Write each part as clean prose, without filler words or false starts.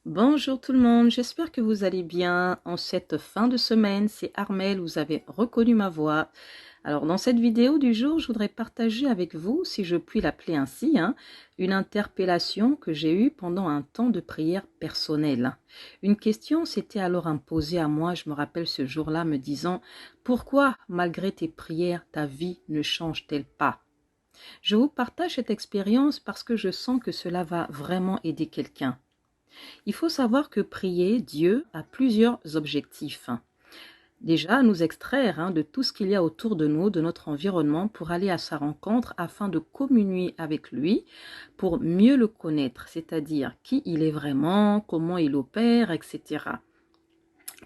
Bonjour tout le monde, j'espère que vous allez bien en cette fin de semaine. C'est Armelle, vous avez reconnu ma voix. Alors dans cette vidéo du jour, je voudrais partager avec vous, si je puis l'appeler ainsi, une interpellation que j'ai eue pendant un temps de prière personnelle. Une question s'était alors imposée à moi, je me rappelle ce jour-là, me disant « Pourquoi, malgré tes prières, ta vie ne change-t-elle pas ?» Je vous partage cette expérience parce que je sens que cela va vraiment aider quelqu'un. Il faut savoir que prier Dieu a plusieurs objectifs. Déjà, nous extraire de tout ce qu'il y a autour de nous, de notre environnement, pour aller à sa rencontre afin de communier avec lui, pour mieux le connaître, c'est-à-dire qui il est vraiment, comment il opère, etc.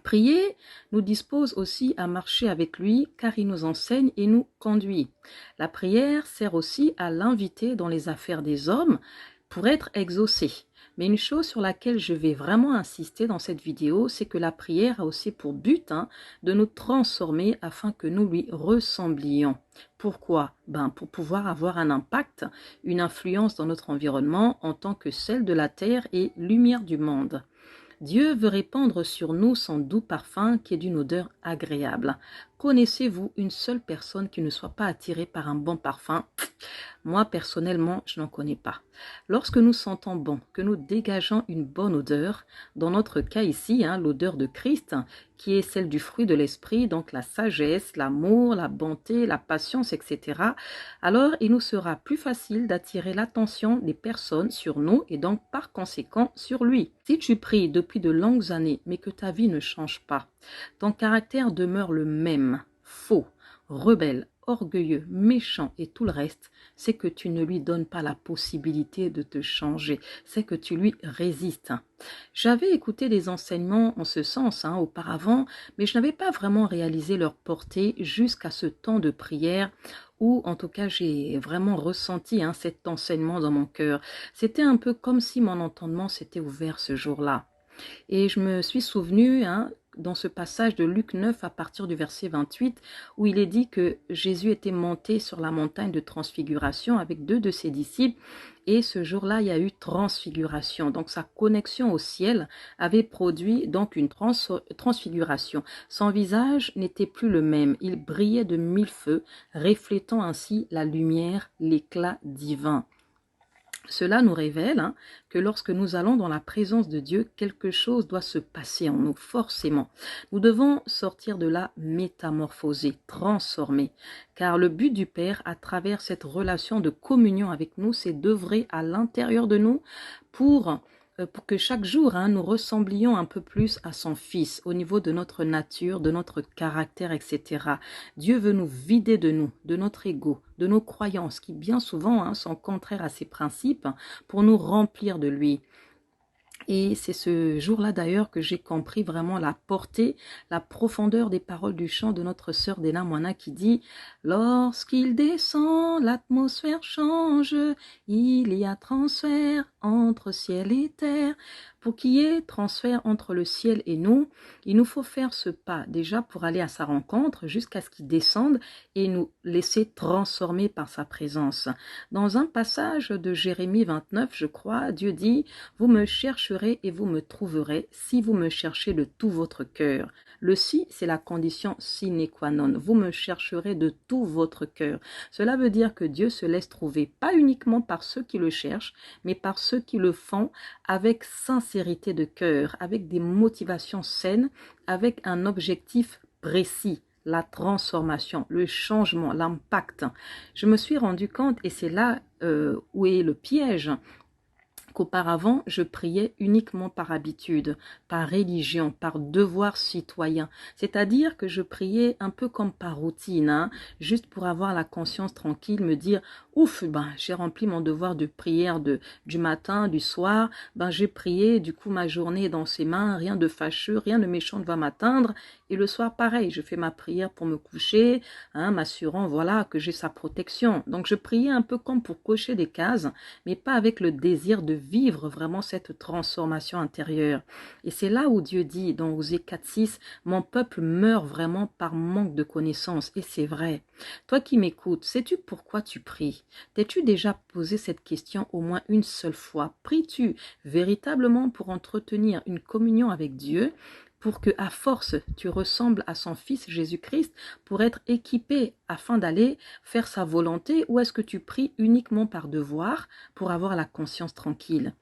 Prier nous dispose aussi à marcher avec lui car il nous enseigne et nous conduit. La prière sert aussi à l'inviter dans les affaires des hommes pour être exaucé. Mais une chose sur laquelle je vais vraiment insister dans cette vidéo, c'est que la prière a aussi pour but de nous transformer afin que nous lui ressemblions. Pourquoi? Pour pouvoir avoir un impact, une influence dans notre environnement en tant que celle de la terre et lumière du monde. Dieu veut répandre sur nous son doux parfum qui est d'une odeur agréable. Connaissez-vous une seule personne qui ne soit pas attirée par un bon parfum? Moi, personnellement, je n'en connais pas. Lorsque nous sentons bon, que nous dégageons une bonne odeur, dans notre cas ici, l'odeur de Christ, qui est celle du fruit de l'esprit, donc la sagesse, l'amour, la bonté, la patience, etc., alors il nous sera plus facile d'attirer l'attention des personnes sur nous et donc par conséquent sur lui. Si tu pries depuis de longues années, mais que ta vie ne change pas, ton caractère demeure le même, faux, rebelle, orgueilleux, méchant et tout le reste, c'est que tu ne lui donnes pas la possibilité de te changer, c'est que tu lui résistes. J'avais écouté des enseignements en ce sens auparavant, mais je n'avais pas vraiment réalisé leur portée jusqu'à ce temps de prière où en tout cas j'ai vraiment ressenti cet enseignement dans mon cœur. C'était un peu comme si mon entendement s'était ouvert ce jour-là. Et je me suis souvenu dans ce passage de Luc 9 à partir du verset 28 où il est dit que Jésus était monté sur la montagne de transfiguration avec 2 de ses disciples et ce jour-là il y a eu transfiguration. Donc sa connexion au ciel avait produit donc une transfiguration. Son visage n'était plus le même, il brillait de 1000 feux, reflétant ainsi la lumière, l'éclat divin. Cela nous révèle que lorsque nous allons dans la présence de Dieu, quelque chose doit se passer en nous, forcément. Nous devons sortir de là métamorphosés, transformés, car le but du Père, à travers cette relation de communion avec nous, c'est d'œuvrer à l'intérieur de nous pour que chaque jour, nous ressemblions un peu plus à son Fils au niveau de notre nature, de notre caractère, etc. Dieu veut nous vider de nous, de notre ego, de nos croyances qui bien souvent sont contraires à ses principes pour nous remplir de lui. Et c'est ce jour-là d'ailleurs que j'ai compris vraiment la portée, la profondeur des paroles du chant de notre sœur Dena Moana qui dit « Lorsqu'il descend, l'atmosphère change, il y a transfert entre ciel et terre. » Pour qu'il y ait transfert entre le ciel et nous, il nous faut faire ce pas déjà pour aller à sa rencontre jusqu'à ce qu'il descende et nous laisser transformer par sa présence. Dans un passage de Jérémie 29, je crois, Dieu dit « Vous me chercherez et vous me trouverez si vous me cherchez de tout votre cœur. » Le si, c'est la condition sine qua non. Vous me chercherez de tout votre cœur. Cela veut dire que Dieu se laisse trouver, pas uniquement par ceux qui le cherchent, mais par ceux qui le font avec sincérité de cœur, avec des motivations saines, avec un objectif précis. La transformation, le changement, l'impact. Je me suis rendu compte, et c'est là où est le piège, qu'auparavant, je priais uniquement par habitude, par religion, par devoir citoyen. C'est-à-dire que je priais un peu comme par routine, juste pour avoir la conscience tranquille, me dire « Ouf, j'ai rempli mon devoir de prière du matin, du soir, j'ai prié, du coup ma journée est dans ses mains, rien de fâcheux, rien de méchant ne va m'atteindre. » Et le soir, pareil, je fais ma prière pour me coucher, m'assurant voilà que j'ai sa protection. Donc je priais un peu comme pour cocher des cases, mais pas avec le désir de vivre vraiment cette transformation intérieure. Et c'est là où Dieu dit dans Osée 4:6, mon peuple meurt vraiment par manque de connaissances. Et c'est vrai. Toi qui m'écoutes, sais-tu pourquoi tu pries? T'es-tu déjà posé cette question au moins une seule fois? Pries-tu véritablement pour entretenir une communion avec Dieu, pour que à force tu ressembles à son Fils Jésus-Christ, pour être équipé afin d'aller faire sa volonté, ou est-ce que tu pries uniquement par devoir pour avoir la conscience tranquille?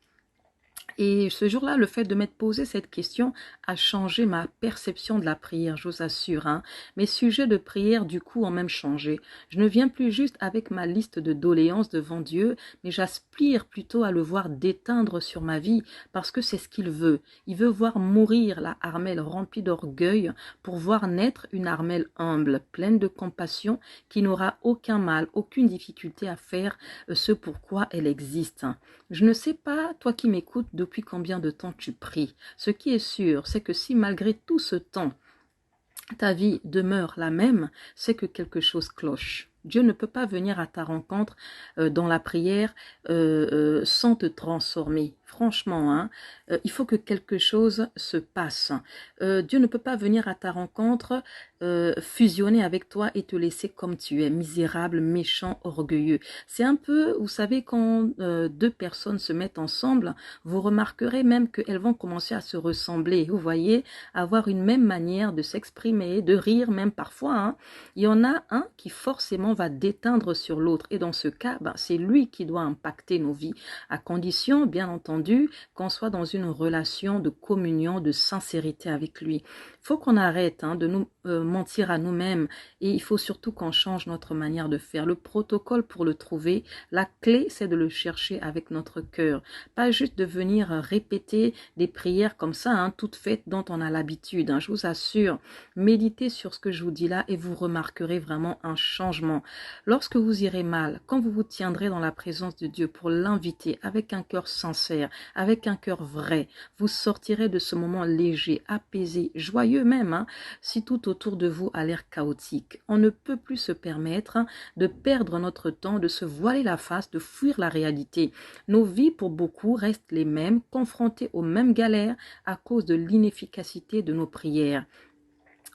Et ce jour-là, le fait de m'être posé cette question a changé ma perception de la prière, je vous assure. Hein. Mes sujets de prière, du coup, ont même changé. Je ne viens plus juste avec ma liste de doléances devant Dieu, mais j'aspire plutôt à le voir déteindre sur ma vie, parce que c'est ce qu'il veut. Il veut voir mourir la Armelle remplie d'orgueil pour voir naître une Armelle humble, pleine de compassion, qui n'aura aucun mal, aucune difficulté à faire ce pourquoi elle existe. Je ne sais pas, toi qui m'écoutes, depuis combien de temps tu pries. Ce qui est sûr, c'est que si malgré tout ce temps, ta vie demeure la même, c'est que quelque chose cloche. Dieu ne peut pas venir à ta rencontre dans la prière sans te transformer. Franchement, hein, il faut que quelque chose se passe. Dieu ne peut pas venir à ta rencontre, fusionner avec toi et te laisser comme tu es, misérable, méchant, orgueilleux. C'est un peu, vous savez, quand deux personnes se mettent ensemble, vous remarquerez même qu'elles vont commencer à se ressembler. Vous voyez, avoir une même manière de s'exprimer, de rire même parfois. Hein. Il y en a un qui forcément va déteindre sur l'autre. Et dans ce cas, c'est lui qui doit impacter nos vies, à condition, bien entendu, qu'on soit dans une relation de communion, de sincérité avec lui. Il faut qu'on arrête de nous mentir à nous-mêmes, et il faut surtout qu'on change notre manière de faire. Le protocole pour le trouver, la clé, c'est de le chercher avec notre cœur. Pas juste de venir répéter des prières comme ça, toutes faites dont on a l'habitude. Je vous assure, méditez sur ce que je vous dis là et vous remarquerez vraiment un changement. Lorsque vous irez mal, quand vous vous tiendrez dans la présence de Dieu pour l'inviter avec un cœur sincère, avec un cœur vrai, vous sortirez de ce moment léger, apaisé, joyeux même, si tout autour de vous a l'air chaotique. On ne peut plus se permettre de perdre notre temps, de se voiler la face, de fuir la réalité. Nos vies, pour beaucoup, restent les mêmes, confrontés aux mêmes galères à cause de l'inefficacité de nos prières.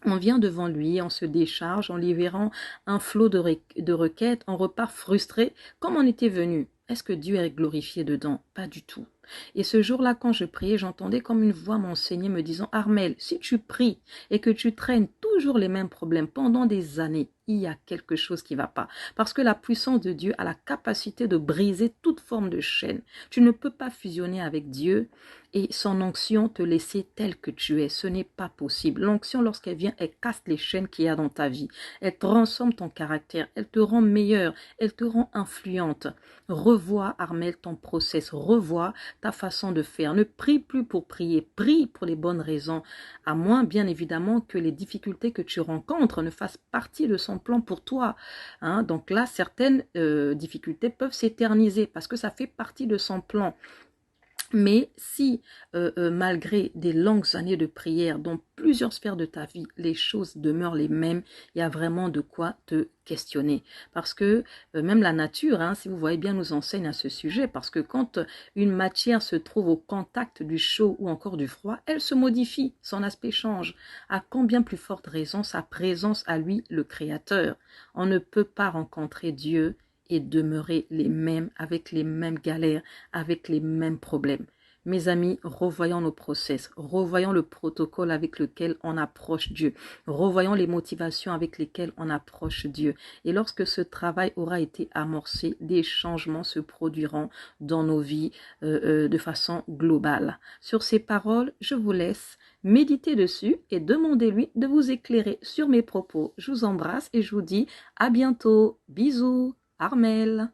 On vient devant lui, on se décharge, en libérant un flot de requêtes, on repart frustré comme on était venu. Est-ce que Dieu est glorifié dedans? Pas du tout. Et ce jour-là, quand je priais, j'entendais comme une voix m'enseigner me disant « Armelle, si tu pries et que tu traînes toujours les mêmes problèmes pendant des années, il y a quelque chose qui ne va pas. » Parce que la puissance de Dieu a la capacité de briser toute forme de chaîne. Tu ne peux pas fusionner avec Dieu et son onction te laisser tel que tu es. Ce n'est pas possible. L'onction, lorsqu'elle vient, elle casse les chaînes qu'il y a dans ta vie. Elle transforme ton caractère. Elle te rend meilleure. Elle te rend influente. Revois, Armelle, ton process. Revois ta façon de faire. Ne prie plus pour prier. Prie pour les bonnes raisons. À moins, bien évidemment, que les difficultés que tu rencontres ne fassent partie de son plan pour toi. Donc là, certaines difficultés peuvent s'éterniser parce que ça fait partie de son plan. Mais si, malgré des longues années de prière dans plusieurs sphères de ta vie, les choses demeurent les mêmes, il y a vraiment de quoi te questionner. Parce que même la nature, si vous voyez bien, nous enseigne à ce sujet. Parce que quand une matière se trouve au contact du chaud ou encore du froid, elle se modifie, son aspect change. À combien plus forte raison sa présence à lui, le Créateur. On ne peut pas rencontrer Dieu et demeurer les mêmes, avec les mêmes galères, avec les mêmes problèmes. Mes amis, revoyons nos process, revoyons le protocole avec lequel on approche Dieu, revoyons les motivations avec lesquelles on approche Dieu. Et lorsque ce travail aura été amorcé, des changements se produiront dans nos vies de façon globale. Sur ces paroles, je vous laisse méditer dessus et demandez-lui de vous éclairer sur mes propos. Je vous embrasse et je vous dis à bientôt. Bisous. Armelle.